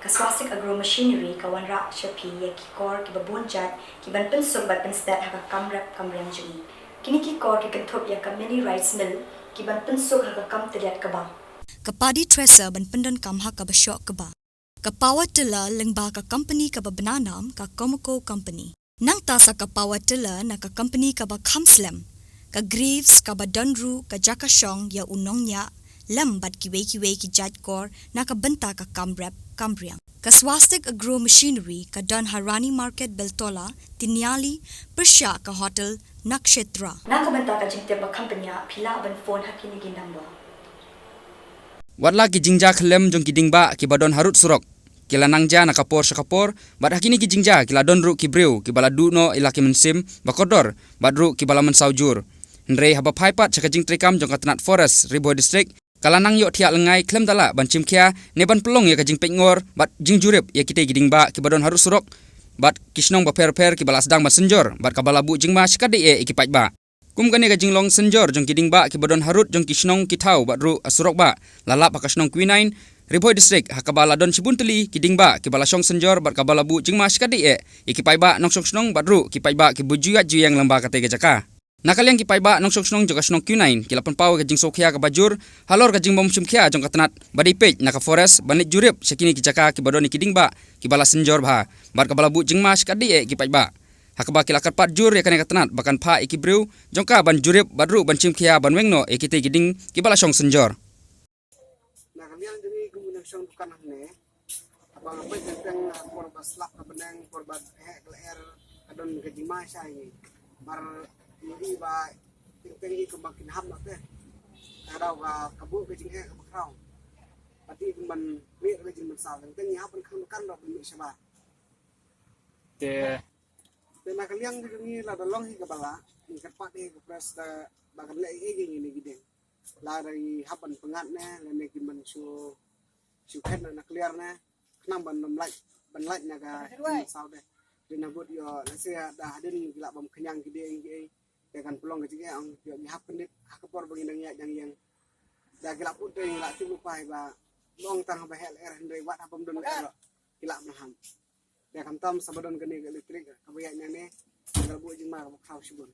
Kaswasik agro machinery kawanra shapi ya kikor kibabunjat kiban pensuk bat pensdat haka kamrap kamriang jui. Kini kikor kikentup ya ka mini rice mill kiban pensuk haka kam teliat kebang. Kapadi tracer ban pendon kam haka basyok keba. Ka power tiller lengba ka company ka bananam ka Comaco company. Nang tasa ka power tiller na ka company ka ba Kamslem. Ka Greaves ka ba Donru ka Jakashong ya unongnya lembat kiwe-kiwe ki jadkor na ka benta ka kamrap kambriang. Ka Swastik agro machinery ka Don Harani Market Beltola Tinyali Persya ka hotel Nakshetra. Nakabenta ka jingtip ba companya pila ban phone hakini ginambo. Watla ki jingja khlem jong ki dingba ki badon harut surok kila nangja na kapor sakapor bad hakini ki jingja kila donru ki breu ki bala duno ila ki mensim bakodor badru ki bala mensaujur ndrei haba phaipat chaka jing trekam jong katnat forest ribo district kalanang yo thiak lengai klem dala ban chimkhia neban pelong ya ka jing pengor bad jing jurip ya kite ki dingba ki badon harut surok bad kisnong ba per ki bala sedang masenjor bad ka bala bu jingma sikade e ki pajba kum gane ka jinglong senjor jong kiding ba ki badon harut jong kisnong kitau badru asurok ba lalap akasnong quinine Riboy district hakabala don sibunteli kiding ba ki bala syong senjor bad kabala bu jingma sikadi e ikipai ba nong snong badru kipai ba ki bujuya juyang lamba kate ke jaka nakaliang kipai ba nong snong joka snong quinine kilapan pau ka jing sokhia ka bajur halor ka jing bom chumkhia jong katnat badi page naka forest banit jurip sekini ki jaka ki badoni kiding ba ki bala senjor ba bad kabala bu jingma sikadi e kipai ba hakaba kilakat pat jur ya kane katnat bakan pha ikibreu jongka ban jurip badru ban chimkhia ban wengno ekite kiding ki bala syong senjor nakaliang jadi kemudian syong bukan hane abang apa tentang korban slap kebenang korban ler adon kejima saya mar ini ba tentang ini kemakin ham nak teh ada ga kabut kejing ke bakrau pati man mir kejing mensal tentang ni hapan kan ro mi saba te nakaliang jadi ni la dolong hi kabala ni kapat ni kepres da bagan le ini gede la dari hapan pengat ne lene kiman su khen na clear ne knam ban laj na ga sau de dina god yo la se da hadin gila bam kenyang gede ngi ya kan pelong ke jige ang yo ni hapan dit hakapor bangin yang yang da gila putih la tu lupai ba long tang ba hel ndai wat hapam don lo gila maham ya kam tam sabadon kene elektrik kabaya ne gal bu jing ma khau sibun